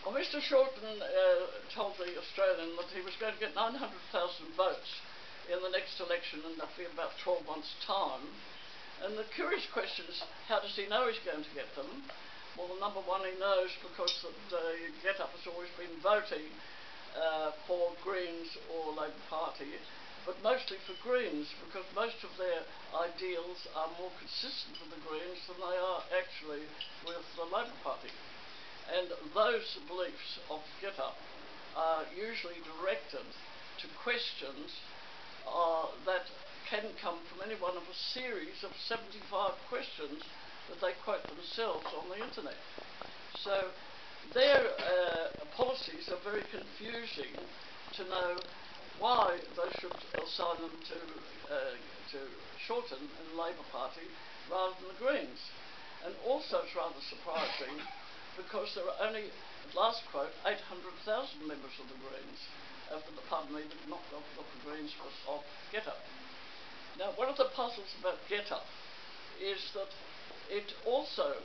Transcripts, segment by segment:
Well, Mr. Shorten told the Australian that he was going to get 900,000 votes in the next election in about 12 months' time. And the curious question is, how does he know he's going to get them? Well, number one, he knows because GetUp has always been voting for Greens or Labor Party, but mostly for Greens, because most of their ideals are more consistent with the Greens than they are actually with the Labor Party. And those beliefs of GetUp are usually directed to questions that can come from any one of a series of 75 questions that they quote themselves on the internet. So their policies are very confusing to know why they should assign them to Shorten and the Labor Party rather than the Greens. And also it's rather surprising because there are only, last quote, 800,000 members of the Greens, pardon me, not of the Greens, but of GetUp. Now, one of the puzzles about GetUp is that it also,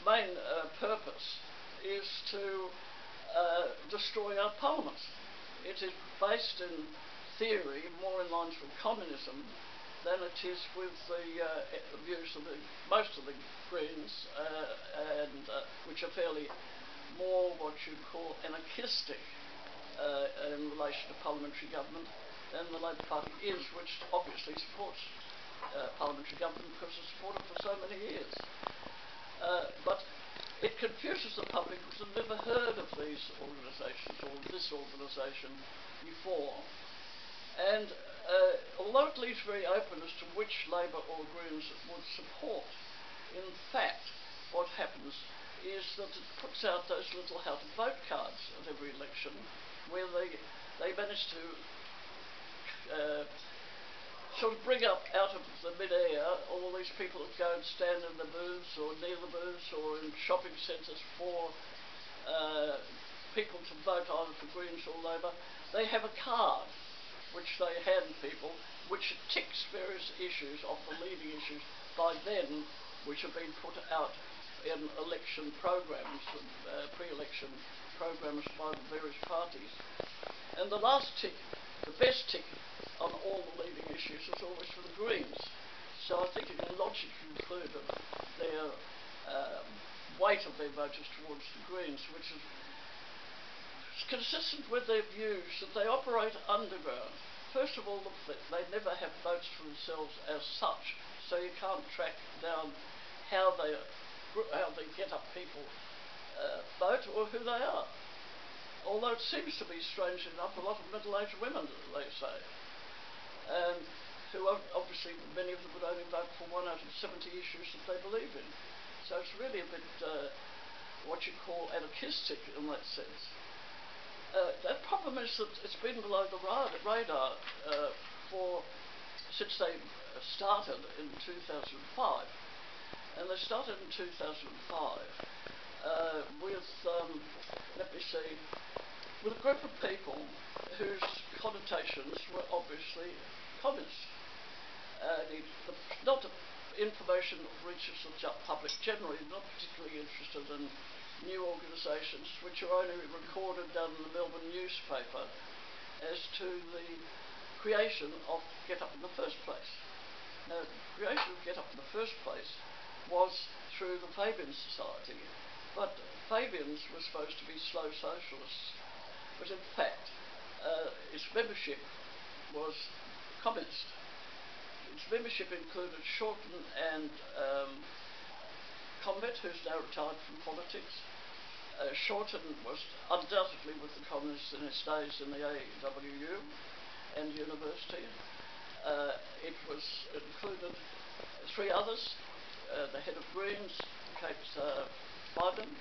main purpose is to destroy our parliaments. It is based in theory more in lines with communism than it is with the views of most of the Greens, which are fairly more what you'd call anarchistic in relation to parliamentary government than the Labor Party is, which obviously supports parliamentary government because it's supported for so many years. But it confuses the public because they've never heard of these organisations or this organisation before. And although it leaves very open as to which Labor or Greens would support, in fact, what happens is that it puts out those little how to vote cards at every election, where they manage to sort of bring up out of the mid-air all these people that go and stand in the booths or near the booths or in shopping centres for people to vote either for Greens or Labor. They have a card which they hand people, which ticks various issues of the leading issues by then, which have been put out in election programs, pre-election programs by the various parties. And the last tick, the best tick on all the leading issues is always for the Greens. So I think you can logically conclude that their weight of their voters towards the Greens, which is consistent with their views that they operate underground. First of all, they never have votes for themselves as such, so you can't track down how they GetUp people vote or who they are. Although it seems to be, strangely enough, a lot of middle-aged women, they say, and who obviously many of them would only vote for one out of 70 issues that they believe in. So it's really a bit what you call anarchistic in that sense. The problem is that it's been below the radar since they started in 2005. And they started in 2005 with, let me see, with a group of people whose connotations were obviously communist. Not information reaches the public generally, not particularly interested in new organisations which are only recorded down in the Melbourne newspaper as to the creation of GetUp in the first place. Now, the creation of GetUp in the first place was through the Fabian Society, but Fabians were supposed to be slow socialists, but in fact its membership was communist. Its membership included Shorten and Combet, who's now retired from politics. Shorten was undoubtedly with the communists in his days in the AWU and university. It included three others, the head of Greens, Kate Biden,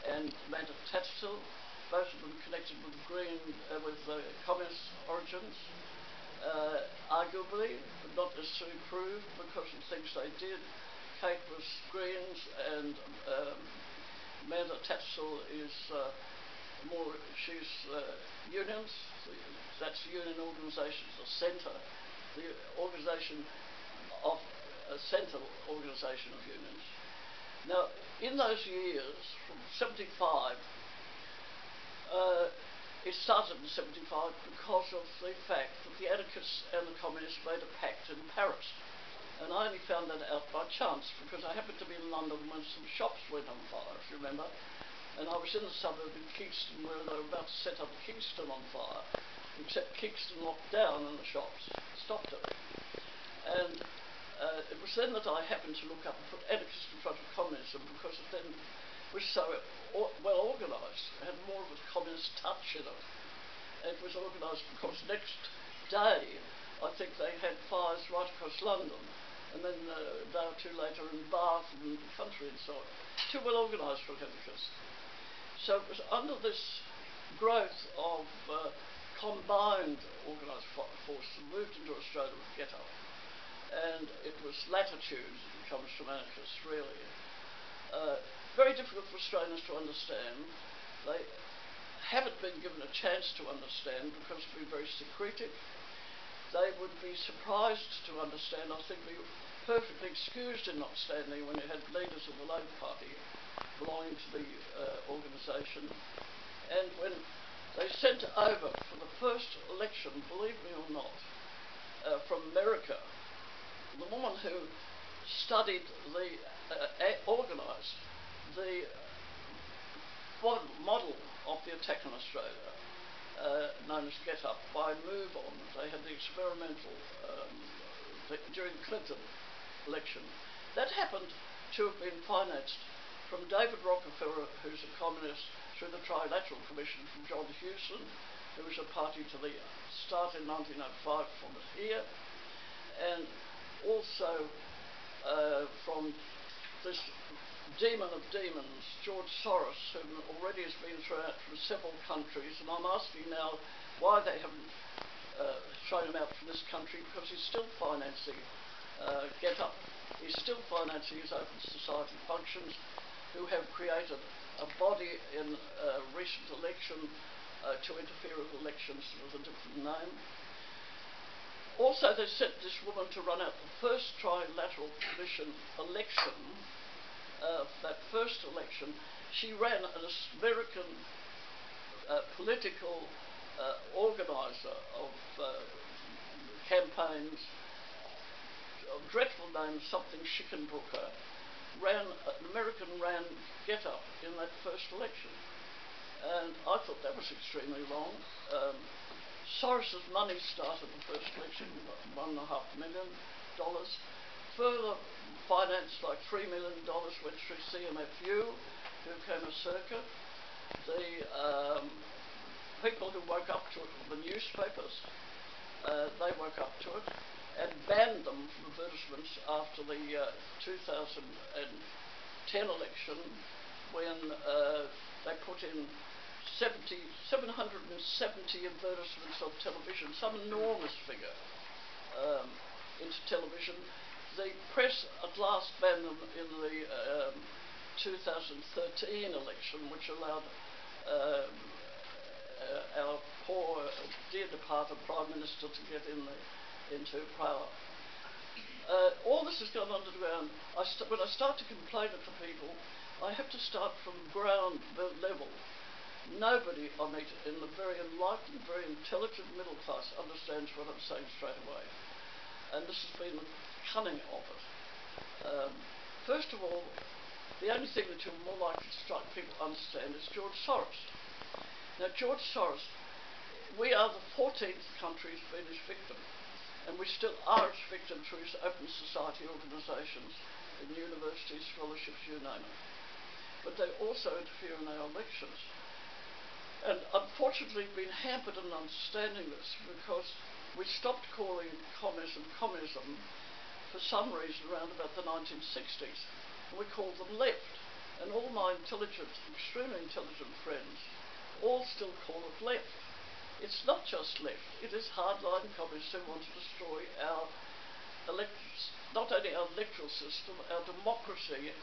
and Amanda Tattersall, both of them connected with communist origins, arguably, but not necessarily proved because of things they did. Kate was Greens, and Amanda Tattersall is she's unions. That's the union organisation, the centre, the organisation of a central organisation of unions. Now, in those years, from 75 Uh, it started in 75 because of the fact that the anarchists and the communists made a pact in Paris. And I only found that out by chance because I happened to be in London when some shops went on fire, if you remember. And I was in the suburb in Kingston where they were about to set up Kingston on fire, except Kingston locked down and the shops stopped it. And it was then that I happened to look up and put anarchist in front of communism because it then was so well organised. It had more of a communist touch in it. It was organised because next day I think they had fires right across London, and then a day or two later in Bath and the country and so on. Too well organised for anarchists. So it was under this growth of combined organised force that moved into Australia with Get Up. And it was Latitude that comes from anarchists, really. Very difficult for Australians to understand. They haven't been given a chance to understand because they've been very secretive. They would be surprised to understand, I think, be perfectly excused in not standing when you had leaders of the Labor Party belonging to the organisation. And when they sent over for the first election, believe me or not, from America, the woman who studied organised the model of the attack on Australia, known as Get Up, by Move On. They had the experimental during the Clinton election. That happened to have been financed from David Rockefeller, who's a communist, through the Trilateral Commission from John Hewson, who was a party to the start in 1905 from it here, and also from this demon of demons, George Soros, who already has been thrown out from several countries, and I'm asking now why they haven't thrown him out from this country, because he's still financing Get Up. He's still financing his open society functions, who have created a body in a recent election to interfere with elections with a different name. Also, they sent this woman to run out the first Trilateral Commission election. That first election, she ran an American political organiser of campaigns, a dreadful name, something Schickenbrooker, an American ran Get Up in that first election. And I thought that was extremely wrong. Soros's money started the first election, $1.5 million. Further finance, like $3 million, went through CMFU, who came a circuit. The people who woke up to it were the newspapers. They woke up to it and banned them from advertisements after the 2010 election, when they put in 770 advertisements on television, some enormous figure, into television. The press at last banned them in the 2013 election, which allowed our poor, dear departed Prime Minister to get into power. All this has gone underground. When I start to complain to people, I have to start from ground level. Nobody I meet in the very enlightened, very intelligent middle class understands what I'm saying straight away. And this has been the cunning of it. First of all, the only thing that you're more likely to strike people understand is George Soros. Now, George Soros, we are the 14th country who's been his victim, and we still are his victim through his open society organisations, in universities, scholarships, you name it. But they also interfere in our elections. And unfortunately, we've been hampered in understanding this because we stopped calling communism communism for some reason around about the 1960s, and we called them left. And all my intelligent, extremely intelligent friends all still call it left. It's not just left, it is hardline communists who want to destroy our not only our electoral system, our democracy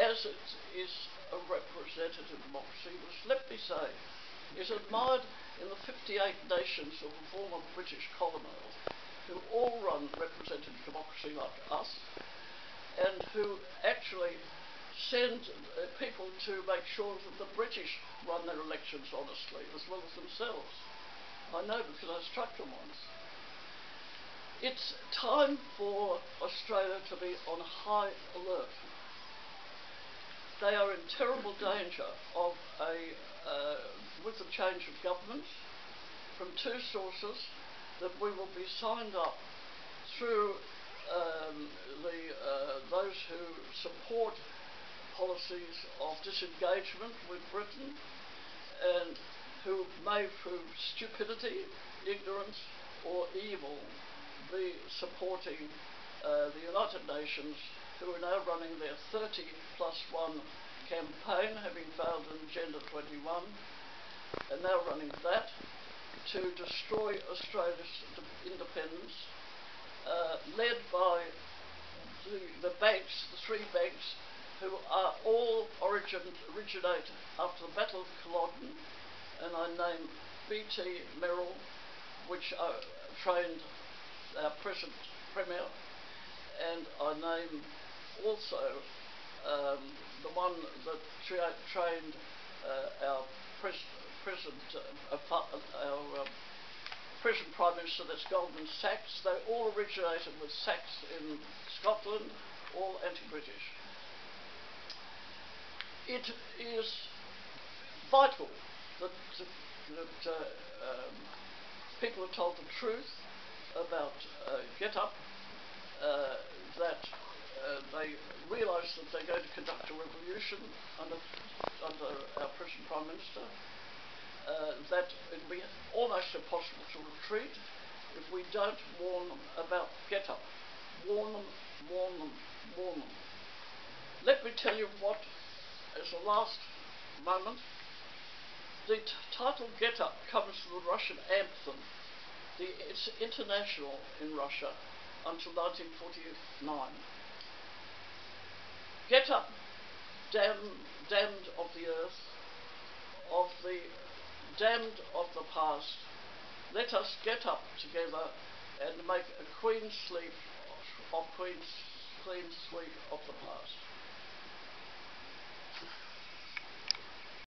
as it is a representative democracy, which, let me say, is admired in the 58 nations of the former British Commonwealth, who all run representative democracy like us, and who actually send people to make sure that the British run their elections honestly as well as themselves. I know because I struck them once. It's time for Australia to be on high alert. They are in terrible danger of with the change of government, from two sources, that we will be signed up through those who support policies of disengagement with Britain and who may through stupidity, ignorance or evil be supporting the United Nations, who are now running their 30+1 campaign, having failed in Agenda 21, and now running that to destroy Australia's independence, led by the banks, the three banks, who are all originate after the Battle of Culloden, and I name BT, Merrill, which trained our present Premier, and I name also the one that trained our present Prime Minister, that's Goldman Sachs. They all originated with Sachs in Scotland, all anti-British. It is vital that people are told the truth about GetUp, that they realise that they're going to conduct a revolution under our present Prime Minister, that it will be almost impossible to retreat if we don't warn them about GetUp. Warn them, warn them, warn them. Let me tell you what, as a last moment, the title GetUp comes from the Russian anthem. It's international in Russia until 1949. Get up, damned of the earth, of the damned of the past. Let us get up together and make a clean sweep of the past.